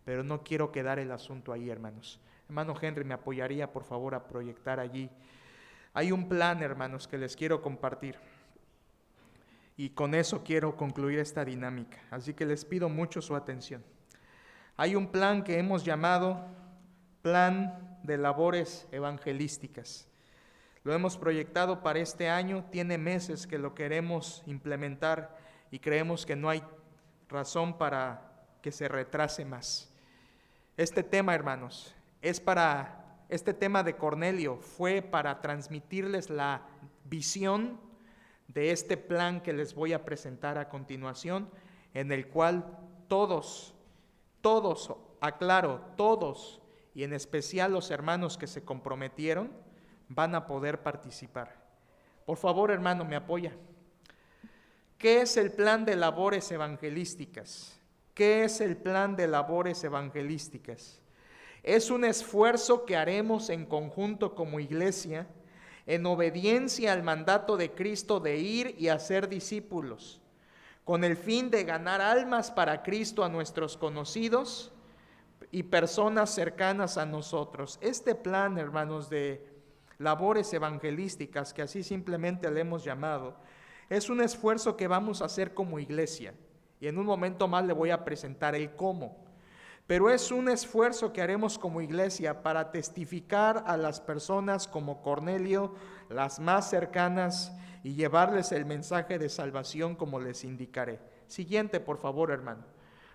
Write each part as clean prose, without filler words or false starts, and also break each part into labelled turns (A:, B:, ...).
A: pero no quiero quedar el asunto ahí, hermanos. Hermano Henry, ¿me apoyaría, por favor, a proyectar allí? Hay un plan, hermanos, que les quiero compartir. Y con eso quiero concluir esta dinámica. Así que les pido mucho su atención. Hay un plan que hemos llamado Plan de Labores Evangelísticas. Lo hemos proyectado para este año, tiene meses que lo queremos implementar y creemos que no hay razón para que se retrase más. Este tema, hermanos, este tema de Cornelio fue para transmitirles la visión de este plan que les voy a presentar a continuación, en el cual todos, aclaro, todos, y en especial los hermanos que se comprometieron, van a poder participar. Por favor, hermano, me apoya. ¿Qué es el plan de labores evangelísticas? ¿Qué es el plan de labores evangelísticas? Es un esfuerzo que haremos en conjunto como iglesia, en obediencia al mandato de Cristo de ir y hacer discípulos, con el fin de ganar almas para Cristo a nuestros conocidos y personas cercanas a nosotros. Este plan, hermanos, de labores evangelísticas, que así simplemente le hemos llamado, es un esfuerzo que vamos a hacer como iglesia, y en un momento más le voy a presentar el cómo. Pero es un esfuerzo que haremos como iglesia para testificar a las personas como Cornelio, las más cercanas, y llevarles el mensaje de salvación como les indicaré. Siguiente, por favor, hermano.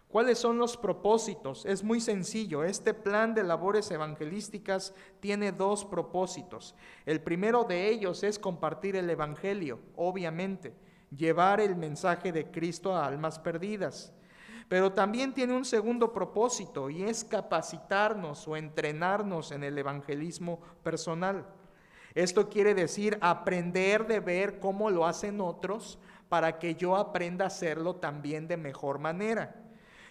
A: ¿Cuáles son los propósitos? Es muy sencillo. Este plan de labores evangelísticas tiene dos propósitos. El primero de ellos es compartir el evangelio, obviamente, llevar el mensaje de Cristo a almas perdidas. Pero también tiene un segundo propósito, y es capacitarnos o entrenarnos en el evangelismo personal. Esto quiere decir aprender de ver cómo lo hacen otros para que yo aprenda a hacerlo también de mejor manera.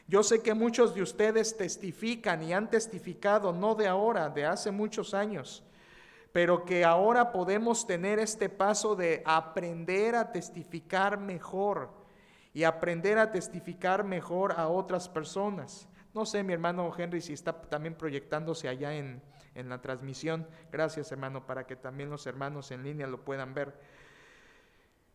A: Yo sé que muchos de ustedes testifican y han testificado, no de ahora, de hace muchos años, pero que ahora podemos tener este paso de aprender a testificar mejor y aprender a testificar mejor a otras personas. No sé, mi hermano Henry, si está también proyectándose allá en la transmisión. Gracias, hermano, para que también los hermanos en línea lo puedan ver.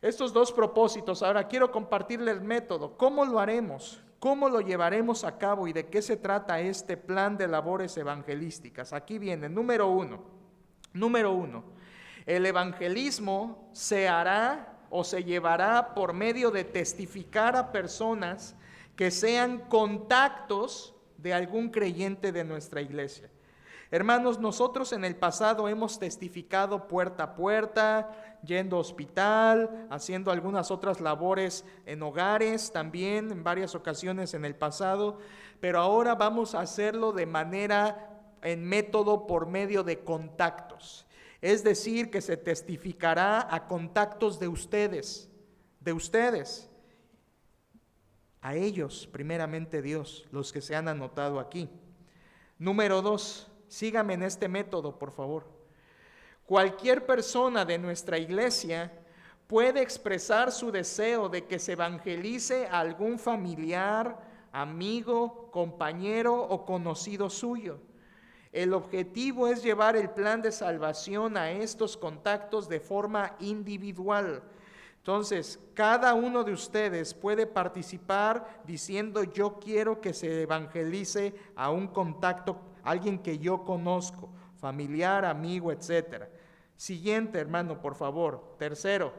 A: Estos dos propósitos. Ahora quiero compartirles el método. ¿Cómo lo haremos? ¿Cómo lo llevaremos a cabo y de qué se trata este plan de labores evangelísticas? Aquí viene, número uno. El evangelismo se hará o se llevará por medio de testificar a personas que sean contactos de algún creyente de nuestra iglesia. Hermanos, nosotros en el pasado hemos testificado puerta a puerta, yendo a hospital, haciendo algunas otras labores en hogares también, en varias ocasiones en el pasado, pero ahora vamos a hacerlo de manera, en método por medio de contactos. Es decir, que se testificará a contactos de ustedes, a ellos, primeramente Dios, los que se han anotado aquí. Número 2, sígame en este método, por favor. Cualquier persona de nuestra iglesia puede expresar su deseo de que se evangelice a algún familiar, amigo, compañero o conocido suyo. El objetivo es llevar el plan de salvación a estos contactos de forma individual. Entonces, cada uno de ustedes puede participar diciendo: yo quiero que se evangelice a un contacto, alguien que yo conozco, familiar, amigo, etc. Siguiente, hermano, por favor. Tercero,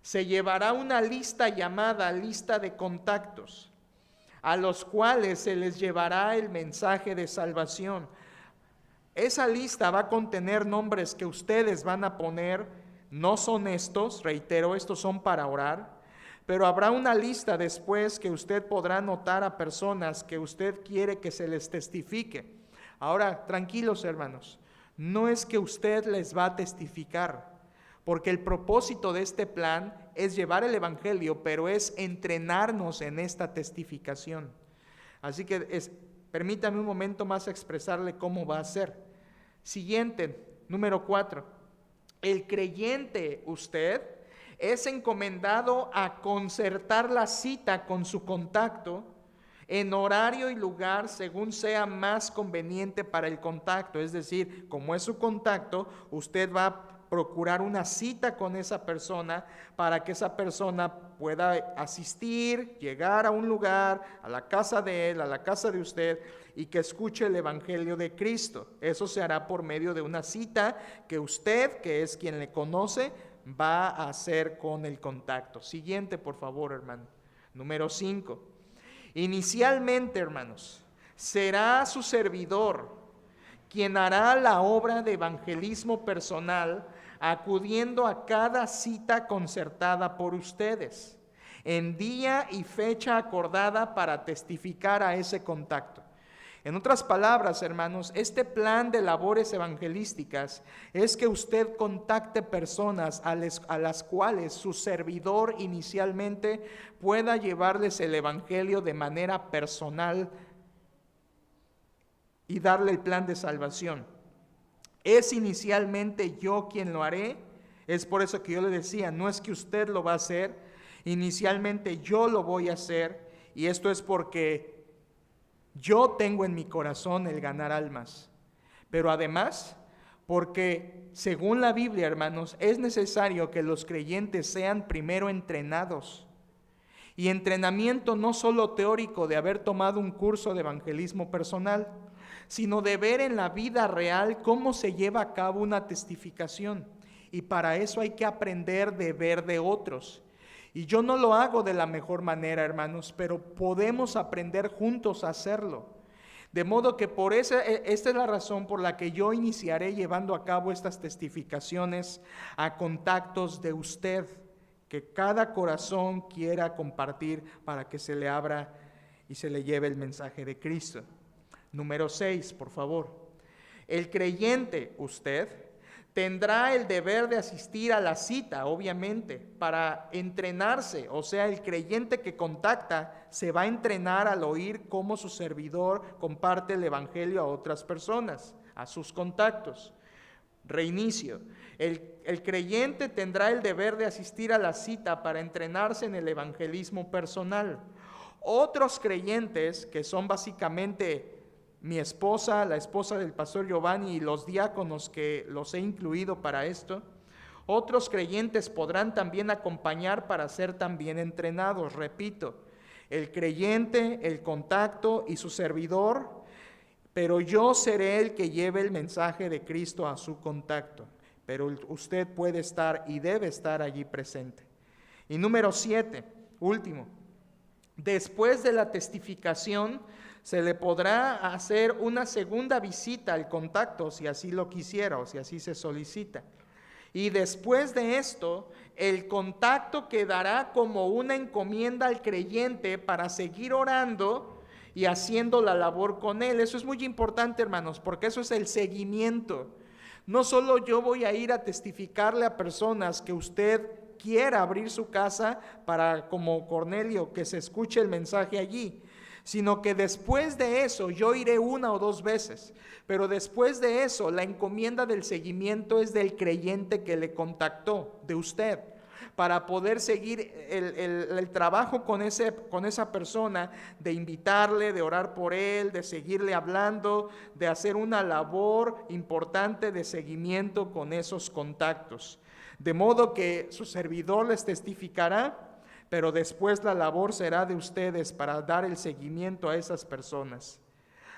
A: se llevará una lista llamada lista de contactos, a los cuales se les llevará el mensaje de salvación. Esa lista va a contener nombres que ustedes van a poner. No son estos, reitero, estos son para orar, pero habrá una lista después que usted podrá anotar a personas que usted quiere que se les testifique. Ahora, tranquilos, hermanos, no es que usted les va a testificar, porque el propósito de este plan es llevar el evangelio, pero es entrenarnos en esta testificación. Así que permítame un momento más expresarle cómo va a ser. Siguiente, número 4. El creyente, usted, es encomendado a concertar la cita con su contacto en horario y lugar según sea más conveniente para el contacto. Es decir, como es su contacto, usted va a procurar una cita con esa persona para que esa persona pueda asistir, llegar a un lugar, a la casa de él, a la casa de usted, y que escuche el Evangelio de Cristo. Eso se hará por medio de una cita que usted, que es quien le conoce, va a hacer con el contacto. Siguiente, por favor, hermano. Número 5. Inicialmente, hermanos, será su servidor quien hará la obra de evangelismo personal, acudiendo a cada cita concertada por ustedes, en día y fecha acordada para testificar a ese contacto. En otras palabras, hermanos, este plan de labores evangelísticas es que usted contacte personas a las cuales su servidor inicialmente pueda llevarles el evangelio de manera personal y darle el plan de salvación. Es inicialmente yo quien lo haré. Es por eso que yo le decía, no es que usted lo va a hacer, inicialmente yo lo voy a hacer, y esto es porque yo tengo en mi corazón el ganar almas, pero además porque según la Biblia, hermanos, es necesario que los creyentes sean primero entrenados. Y entrenamiento no solo teórico de haber tomado un curso de evangelismo personal, sino de ver en la vida real cómo se lleva a cabo una testificación. Y para eso hay que aprender de ver de otros. Y yo no lo hago de la mejor manera, hermanos, pero podemos aprender juntos a hacerlo. De modo que esta es la razón por la que yo iniciaré llevando a cabo estas testificaciones a contactos de usted, que cada corazón quiera compartir para que se le abra y se le lleve el mensaje de Cristo. Número 6, por favor. El creyente, usted, tendrá el deber de asistir a la cita, obviamente, para entrenarse. O sea, el creyente que contacta se va a entrenar al oír cómo su servidor comparte el evangelio a otras personas, a sus contactos. Reinicio. El creyente tendrá el deber de asistir a la cita para entrenarse en el evangelismo personal. Otros creyentes, que son básicamente mi esposa, la esposa del pastor Giovanni y los diáconos que los he incluido para esto, otros creyentes podrán también acompañar para ser también entrenados. Repito, el creyente, el contacto y su servidor, pero yo seré el que lleve el mensaje de Cristo a su contacto. Pero usted puede estar y debe estar allí presente. Y número 7, último, después de la testificación, se le podrá hacer una segunda visita al contacto si así lo quisiera o si así se solicita. Y después de esto, el contacto quedará como una encomienda al creyente para seguir orando y haciendo la labor con él. Eso es muy importante, hermanos, porque eso es el seguimiento. No solo yo voy a ir a testificarle a personas que usted quiera abrir su casa para, como Cornelio, que se escuche el mensaje allí, sino que después de eso yo iré 1 o 2 veces, pero después de eso la encomienda del seguimiento es del creyente que le contactó, de usted, para poder seguir el trabajo con esa persona, de invitarle, de orar por él, de seguirle hablando, de hacer una labor importante de seguimiento con esos contactos. De modo que su servidor les testificará, pero después la labor será de ustedes para dar el seguimiento a esas personas.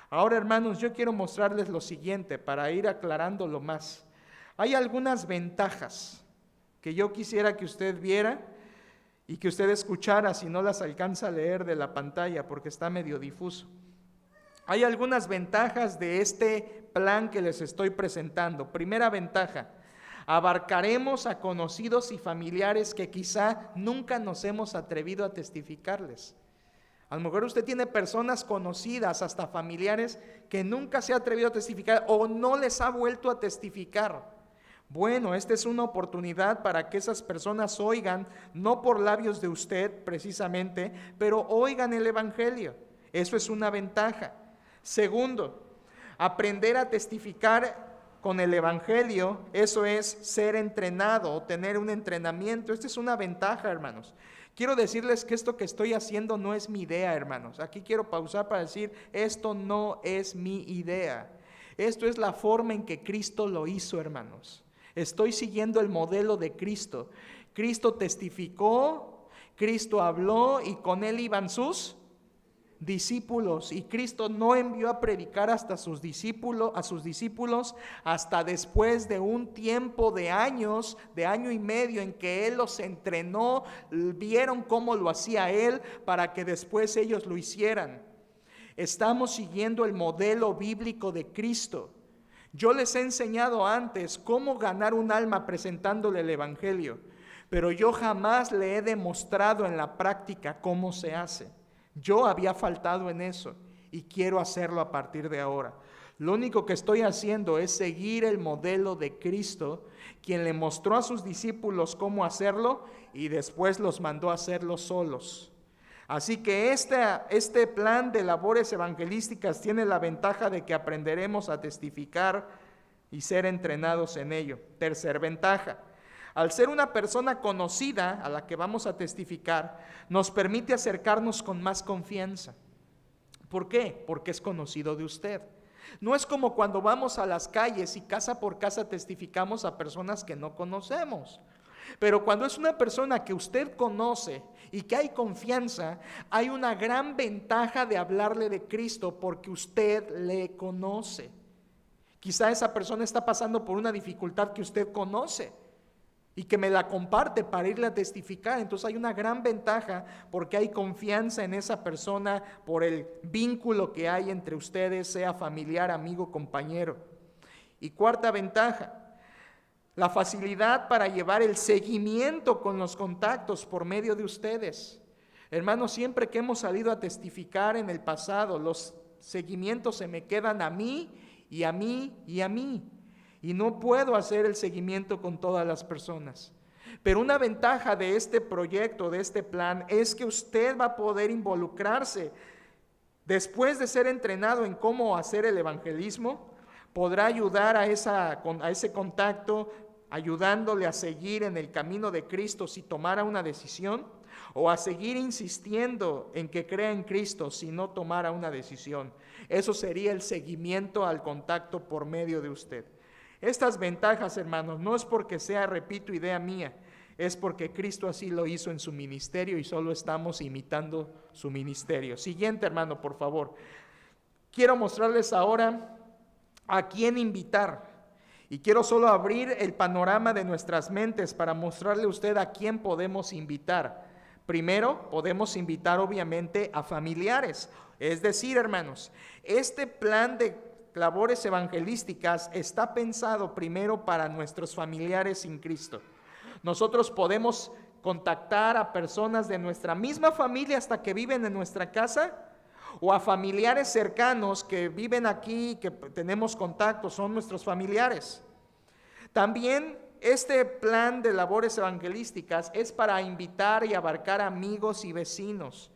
A: Ahora, hermanos, yo quiero mostrarles lo siguiente para ir aclarándolo más. Hay algunas ventajas que yo quisiera que usted viera y que usted escuchara si no las alcanza a leer de la pantalla porque está medio difuso. Hay algunas ventajas de este plan que les estoy presentando. Primera ventaja: abarcaremos a conocidos y familiares que quizá nunca nos hemos atrevido a testificarles. A lo mejor usted tiene personas conocidas, hasta familiares, que nunca se ha atrevido a testificar o no les ha vuelto a testificar. Bueno, esta es una oportunidad para que esas personas oigan, no por labios de usted precisamente, pero oigan el Evangelio. Eso es una ventaja. Segundo, aprender a testificar con el Evangelio, eso es ser entrenado o tener un entrenamiento. Esta es una ventaja, hermanos. Quiero decirles que esto que estoy haciendo no es mi idea, hermanos. Aquí quiero pausar para decir, esto no es mi idea. Esto es la forma en que Cristo lo hizo, hermanos. Estoy siguiendo el modelo de Cristo. Cristo testificó, Cristo habló y con él iban sus discípulos, y Cristo no envió a predicar a sus discípulos hasta después de un tiempo de años, de año y medio, en que él los entrenó, vieron cómo lo hacía él para que después ellos lo hicieran. Estamos siguiendo el modelo bíblico de Cristo. Yo les he enseñado antes cómo ganar un alma presentándole el evangelio, pero yo jamás le he demostrado en la práctica cómo se hace. Yo había faltado en eso y quiero hacerlo a partir de ahora. Lo único que estoy haciendo es seguir el modelo de Cristo, quien le mostró a sus discípulos cómo hacerlo y después los mandó a hacerlo solos. Así que este plan de labores evangelísticas tiene la ventaja de que aprenderemos a testificar y ser entrenados en ello. Tercer ventaja. Al ser una persona conocida a la que vamos a testificar, nos permite acercarnos con más confianza. ¿Por qué? Porque es conocido de usted. No es como cuando vamos a las calles y casa por casa testificamos a personas que no conocemos. Pero cuando es una persona que usted conoce y que hay confianza, hay una gran ventaja de hablarle de Cristo porque usted le conoce. Quizá esa persona está pasando por una dificultad que usted conoce y que me la comparte para irle a testificar. Entonces hay una gran ventaja porque hay confianza en esa persona por el vínculo que hay entre ustedes, sea familiar, amigo, compañero. Y cuarta ventaja, la facilidad para llevar el seguimiento con los contactos por medio de ustedes. Hermanos, siempre que hemos salido a testificar en el pasado, los seguimientos se me quedan a mí y a mí y a mí. Y no puedo hacer el seguimiento con todas las personas. Pero una ventaja de este proyecto, de este plan, es que usted va a poder involucrarse. Después de ser entrenado en cómo hacer el evangelismo, podrá ayudar a ese contacto, ayudándole a seguir en el camino de Cristo si tomara una decisión, o a seguir insistiendo en que crea en Cristo si no tomara una decisión. Eso sería el seguimiento al contacto por medio de usted. Estas ventajas, hermanos, no es porque sea, repito, idea mía, es porque Cristo así lo hizo en su ministerio y solo estamos imitando su ministerio. Siguiente, hermano, por favor. Quiero mostrarles ahora a quién invitar. Y quiero solo abrir el panorama de nuestras mentes para mostrarle a usted a quién podemos invitar. Primero, podemos invitar obviamente a familiares. Es decir, hermanos, este plan de labores evangelísticas está pensado primero para nuestros familiares sin Cristo. Nosotros podemos contactar a personas de nuestra misma familia hasta que viven en nuestra casa, o a familiares cercanos que viven aquí, que tenemos contacto, son nuestros familiares. También este plan de labores evangelísticas es para invitar y abarcar amigos y vecinos,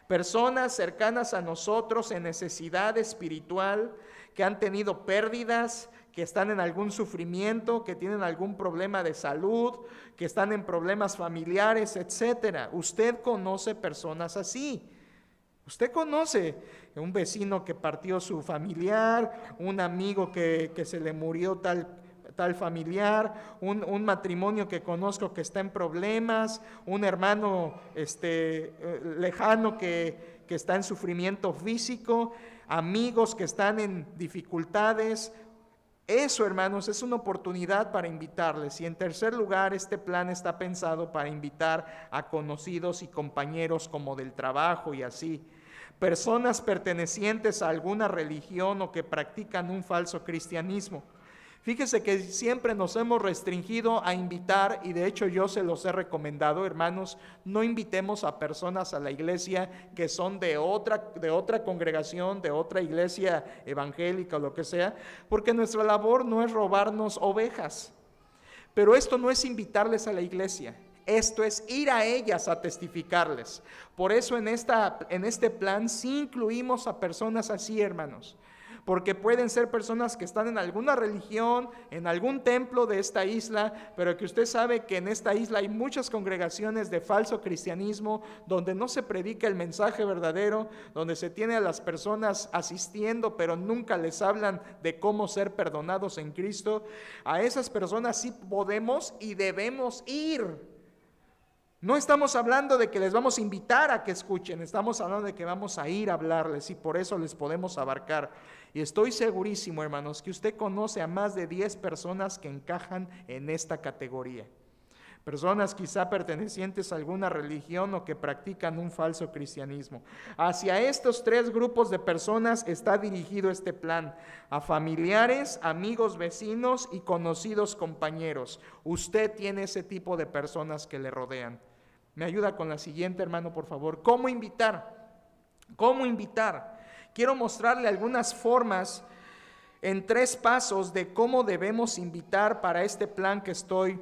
A: personas cercanas a nosotros en necesidad espiritual, que han tenido pérdidas, que están en algún sufrimiento, que tienen algún problema de salud, que están en problemas familiares, etcétera. Usted conoce personas así. Usted conoce un vecino que partió su familiar, un amigo que se le murió tal familiar, un matrimonio que conozco que está en problemas, un hermano lejano que está en sufrimiento físico, amigos que están en dificultades. Eso, hermanos, es una oportunidad para invitarles. Y en tercer lugar, este plan está pensado para invitar a conocidos y compañeros como del trabajo y así. Personas pertenecientes a alguna religión o que practican un falso cristianismo. Fíjese que siempre nos hemos restringido a invitar, y de hecho yo se los he recomendado, hermanos, no invitemos a personas a la iglesia que son de otra congregación, de otra iglesia evangélica o lo que sea, porque nuestra labor no es robarnos ovejas. Pero esto no es invitarles a la iglesia, esto es ir a ellas a testificarles. Por eso en este plan sí incluimos a personas así, hermanos. porque pueden ser personas que están en alguna religión, en algún templo de esta isla, pero que usted sabe que en esta isla hay muchas congregaciones de falso cristianismo, donde no se predica el mensaje verdadero, donde se tiene a las personas asistiendo, pero nunca les hablan de cómo ser perdonados en Cristo. A esas personas sí podemos y debemos ir. No estamos hablando de que les vamos a invitar a que escuchen, estamos hablando de que vamos a ir a hablarles y por eso les podemos abarcar. Y estoy segurísimo, hermanos, que usted conoce a más de 10 personas que encajan en esta categoría. Personas quizá pertenecientes a alguna religión o que practican un falso cristianismo. Hacia estos 3 grupos de personas está dirigido este plan: a familiares, amigos, vecinos y conocidos compañeros. Usted tiene ese tipo de personas que le rodean. Me ayuda con la siguiente, hermano, por favor. ¿Cómo invitar? ¿Cómo invitar? Quiero mostrarle algunas formas en 3 pasos de cómo debemos invitar para este plan que estoy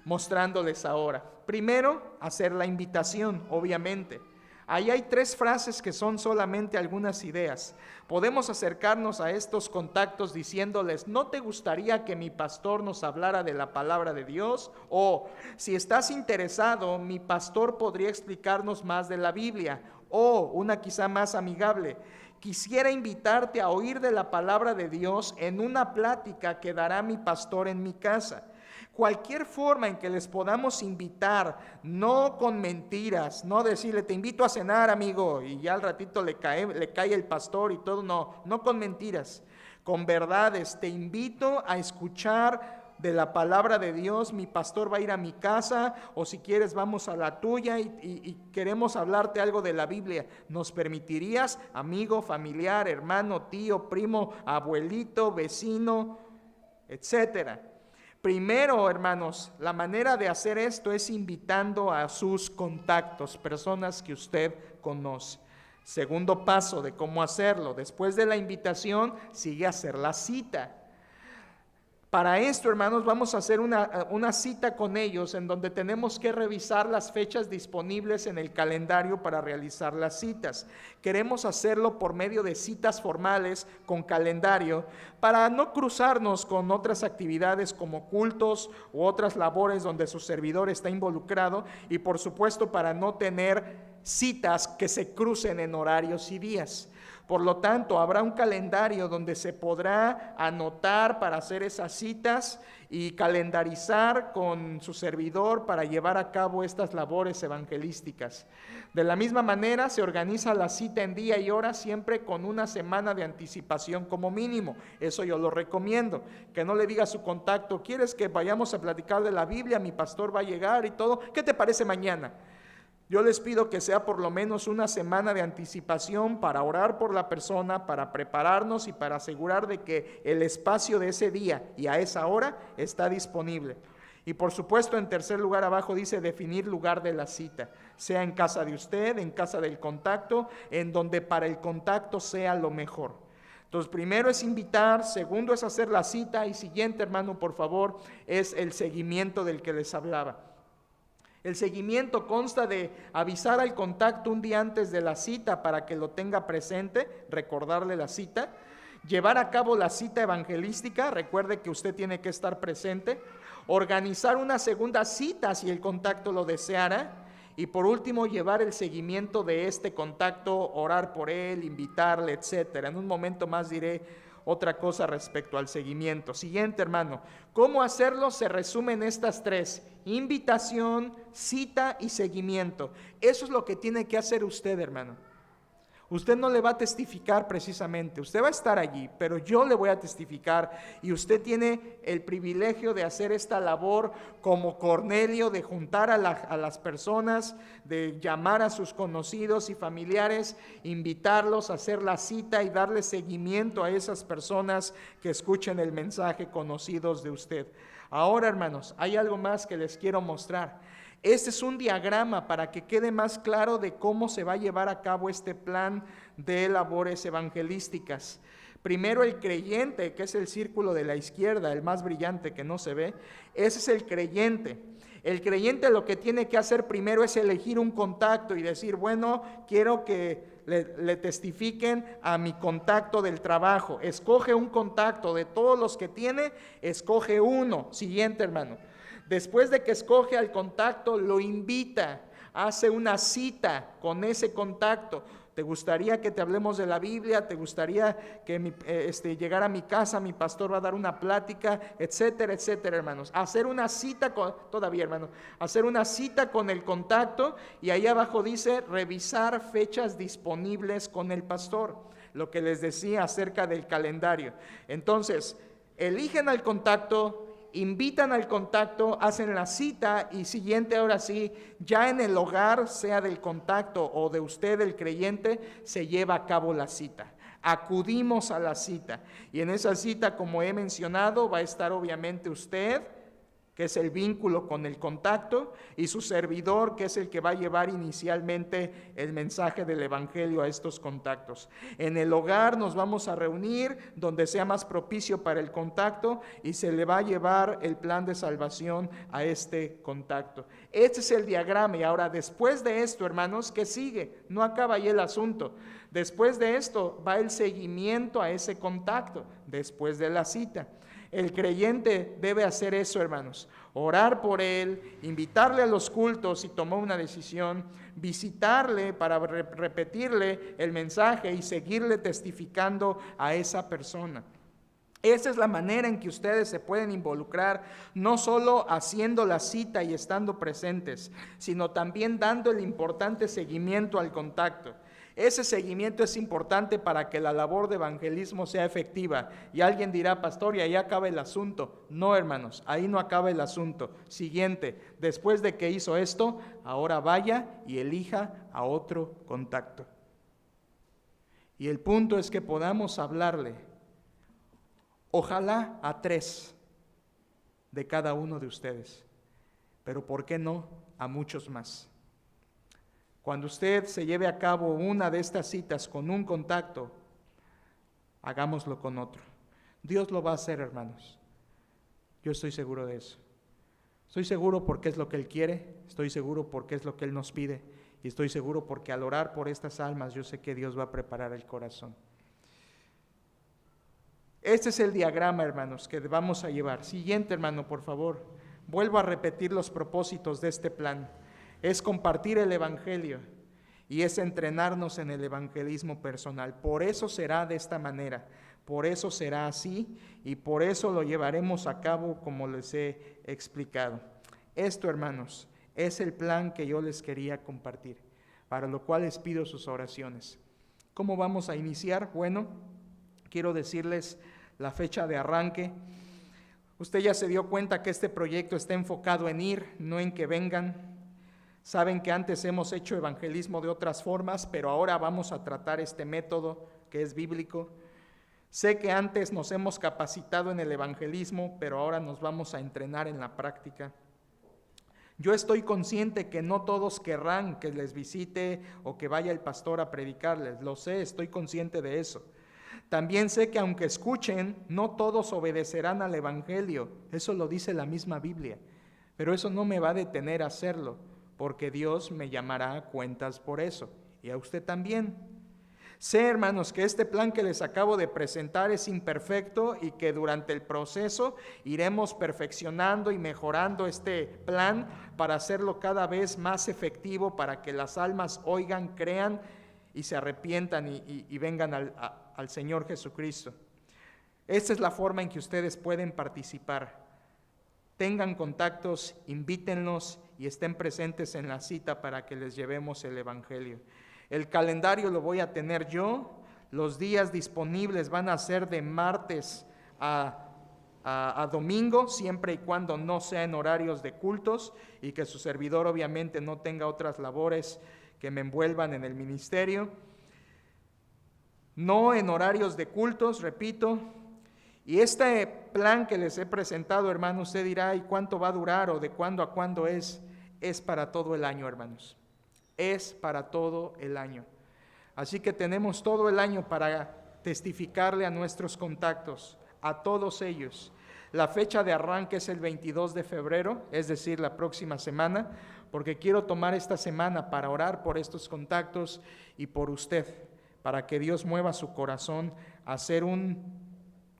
A: mostrándoles ahora. Primero, hacer la invitación, obviamente. Ahí hay 3 frases que son solamente algunas ideas. Podemos acercarnos a estos contactos diciéndoles: ¿no te gustaría que mi pastor nos hablara de la palabra de Dios? O, si estás interesado, mi pastor podría explicarnos más de la Biblia. O, una quizá más amigable: quisiera invitarte a oír de la palabra de Dios en una plática que dará mi pastor en mi casa. Cualquier forma en que les podamos invitar, no con mentiras, no decirle: te invito a cenar, amigo, y ya al ratito le cae el pastor y todo. No con mentiras, con verdades. Te invito a escuchar de la palabra de Dios, mi pastor va a ir a mi casa, o si quieres vamos a la tuya y queremos hablarte algo de la Biblia. ¿Nos permitirías, amigo, familiar, hermano, tío, primo, abuelito, vecino, etcétera? Primero, hermanos, la manera de hacer esto es invitando a sus contactos, personas que usted conoce. Segundo paso de cómo hacerlo: después de la invitación, sigue a hacer la cita. Para esto, hermanos, vamos a hacer una cita con ellos en donde tenemos que revisar las fechas disponibles en el calendario para realizar las citas. Queremos hacerlo por medio de citas formales con calendario para no cruzarnos con otras actividades como cultos u otras labores donde su servidor está involucrado, y por supuesto para no tener citas que se crucen en horarios y días. Por lo tanto, habrá un calendario donde se podrá anotar para hacer esas citas y calendarizar con su servidor para llevar a cabo estas labores evangelísticas. De la misma manera, se organiza la cita en día y hora, siempre con una semana de anticipación como mínimo. Eso yo lo recomiendo. Que no le diga a su contacto: ¿quieres que vayamos a platicar de la Biblia? Mi pastor va a llegar y todo. ¿Qué te parece mañana? Yo les pido que sea por lo menos una semana de anticipación para orar por la persona, para prepararnos y para asegurar de que el espacio de ese día y a esa hora está disponible. Y por supuesto, en tercer lugar, abajo dice definir lugar de la cita, sea en casa de usted, en casa del contacto, en donde para el contacto sea lo mejor. Entonces, primero es invitar, segundo es hacer la cita, y siguiente, hermano, por favor, es el seguimiento del que les hablaba. El seguimiento consta de avisar al contacto un día antes de la cita para que lo tenga presente, recordarle la cita, llevar a cabo la cita evangelística, recuerde que usted tiene que estar presente, organizar una segunda cita si el contacto lo deseara, y por último llevar el seguimiento de este contacto, orar por él, invitarle, etcétera. En un momento más diré otra cosa respecto al seguimiento. Siguiente, hermano. ¿Cómo hacerlo? Se resume en estas 3: invitación, cita y seguimiento. Eso es lo que tiene que hacer usted, hermano. Usted no le va a testificar precisamente, usted va a estar allí, pero yo le voy a testificar, y usted tiene el privilegio de hacer esta labor como Cornelio, de juntar a las personas, de llamar a sus conocidos y familiares, invitarlos a hacer la cita y darle seguimiento a esas personas que escuchen el mensaje, conocidos de usted. Ahora, hermanos, hay algo más que les quiero mostrar. Este es un diagrama para que quede más claro de cómo se va a llevar a cabo este plan de labores evangelísticas. Primero, el creyente, que es el círculo de la izquierda, el más brillante que no se ve, ese es el creyente. El creyente lo que tiene que hacer primero es elegir un contacto y decir, bueno, quiero que le testifiquen a mi contacto del trabajo. Escoge un contacto de todos los que tiene, escoge uno. Siguiente, hermano. Después de que escoge al contacto, lo invita, hace una cita con ese contacto. ¿Te gustaría que te hablemos de la Biblia? ¿Te gustaría que llegara a mi casa? Mi pastor va a dar una plática, etcétera, etcétera, hermanos. Hacer una cita hacer una cita con el contacto, y ahí abajo dice revisar fechas disponibles con el pastor. Lo que les decía acerca del calendario. Entonces, eligen al contacto, invitan al contacto, hacen la cita, y siguiente, ahora sí, ya en el hogar, sea del contacto o de usted, el creyente, se lleva a cabo la cita. Acudimos a la cita, y en esa cita, como he mencionado, va a estar obviamente usted, que es el vínculo con el contacto, y su servidor, que es el que va a llevar inicialmente el mensaje del evangelio a estos contactos. En el hogar nos vamos a reunir donde sea más propicio para el contacto, y se le va a llevar el plan de salvación a este contacto. Este es el diagrama. Y ahora, después de esto, hermanos, ¿qué sigue? No acaba ahí el asunto. Después de esto va el seguimiento a ese contacto, después de la cita. El creyente debe hacer eso, hermanos: orar por él, invitarle a los cultos si tomó una decisión, visitarle para repetirle el mensaje y seguirle testificando a esa persona. Esa es la manera en que ustedes se pueden involucrar, no solo haciendo la cita y estando presentes, sino también dando el importante seguimiento al contacto. Ese seguimiento es importante para que la labor de evangelismo sea efectiva. Y alguien dirá: pastor, y ahí acaba el asunto. No, hermanos, ahí no acaba el asunto. Siguiente: después de que hizo esto, ahora vaya y elija a otro contacto. Y el punto es que podamos hablarle, ojalá a 3 de cada uno de ustedes, pero ¿por qué no a muchos más? Cuando usted se lleve a cabo una de estas citas con un contacto, hagámoslo con otro. Dios lo va a hacer, hermanos. Yo estoy seguro de eso. Estoy seguro porque es lo que Él quiere, estoy seguro porque es lo que Él nos pide, y estoy seguro porque al orar por estas almas, yo sé que Dios va a preparar el corazón. Este es el diagrama, hermanos, que vamos a llevar. Siguiente, hermano, por favor. Vuelvo a repetir los propósitos de este plan. Es compartir el evangelio y es entrenarnos en el evangelismo personal. Por eso será de esta manera, por eso será así, y por eso lo llevaremos a cabo como les he explicado. Esto, hermanos, es el plan que yo les quería compartir, para lo cual les pido sus oraciones. ¿Cómo vamos a iniciar? Bueno, quiero decirles la fecha de arranque. Usted ya se dio cuenta que este proyecto está enfocado en ir, no en que vengan. Saben que antes hemos hecho evangelismo de otras formas, pero ahora vamos a tratar este método que es bíblico. Sé que antes nos hemos capacitado en el evangelismo, pero ahora nos vamos a entrenar en la práctica. Yo estoy consciente que no todos querrán que les visite o que vaya el pastor a predicarles. Lo sé, estoy consciente de eso. También sé que aunque escuchen, no todos obedecerán al evangelio. Eso lo dice la misma Biblia. Pero eso no me va a detener a hacerlo, porque Dios me llamará a cuentas por eso, y a usted también. Sé, hermanos, que este plan que les acabo de presentar es imperfecto y que durante el proceso iremos perfeccionando y mejorando este plan para hacerlo cada vez más efectivo, para que las almas oigan, crean y se arrepientan y vengan al Señor Jesucristo. Esta es la forma en que ustedes pueden participar. Tengan contactos, invítenlos y estén presentes en la cita para que les llevemos el evangelio. El calendario lo voy a tener yo. Los días disponibles van a ser de martes a domingo, siempre y cuando no sea en horarios de cultos y que su servidor obviamente no tenga otras labores que me envuelvan en el ministerio. No en horarios de cultos, repito. Y este plan que les he presentado, hermano, usted dirá: ¿y cuánto va a durar o de cuándo a cuándo es? Es para todo el año, hermanos. Es para todo el año. Así que tenemos todo el año para testificarle a nuestros contactos, a todos ellos. La fecha de arranque es el 22 de febrero, es decir, la próxima semana, porque quiero tomar esta semana para orar por estos contactos y por usted, para que Dios mueva su corazón a ser un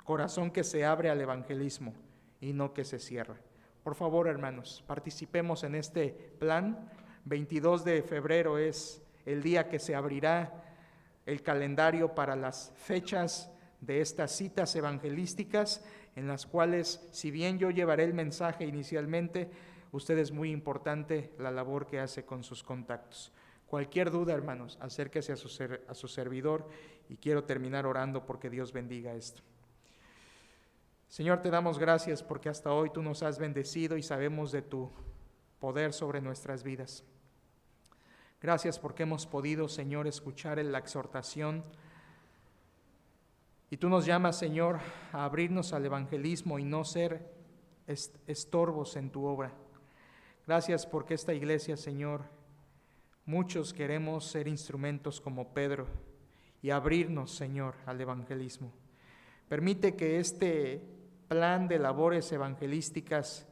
A: corazón que se abre al evangelismo y no que se cierra. Por favor, hermanos, participemos en este plan. 22 de febrero es el día que se abrirá el calendario para las fechas de estas citas evangelísticas, en las cuales, si bien yo llevaré el mensaje inicialmente, usted es muy importante la labor que hace con sus contactos. Cualquier duda, hermanos, acérquese a su servidor, y quiero terminar orando porque Dios bendiga esto. Señor, te damos gracias porque hasta hoy tú nos has bendecido y sabemos de tu poder sobre nuestras vidas. Gracias porque hemos podido, Señor, escuchar la exhortación, y tú nos llamas, Señor, a abrirnos al evangelismo y no ser estorbos en tu obra. Gracias porque esta iglesia, Señor, muchos queremos ser instrumentos como Pedro y abrirnos, Señor, al evangelismo. Permite que este plan de labores evangelísticas,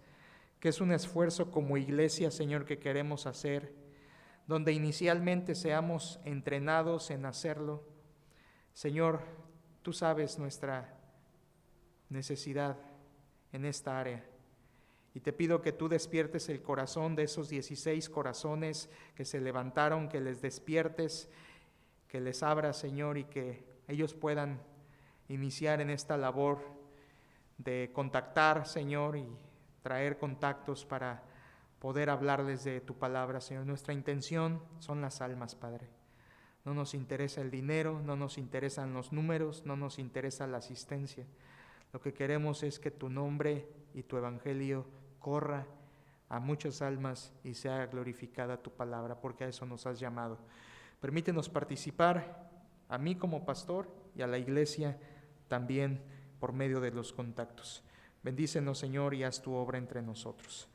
A: que es un esfuerzo como iglesia, Señor, que queremos hacer, donde inicialmente seamos entrenados en hacerlo. Señor, tú sabes nuestra necesidad en esta área, y te pido que tú despiertes el corazón de esos 16 corazones que se levantaron, que les despiertes, que les abras, Señor, y que ellos puedan iniciar en esta labor de contactar, Señor, y traer contactos para poder hablarles de tu palabra, Señor. Nuestra intención son las almas, Padre. No nos interesa el dinero, no nos interesan los números, no nos interesa la asistencia. Lo que queremos es que tu nombre y tu evangelio corra a muchas almas y sea glorificada tu palabra, porque a eso nos has llamado. Permítenos participar, a mí como pastor y a la iglesia también por medio de los contactos. Bendícenos, Señor, y haz tu obra entre nosotros.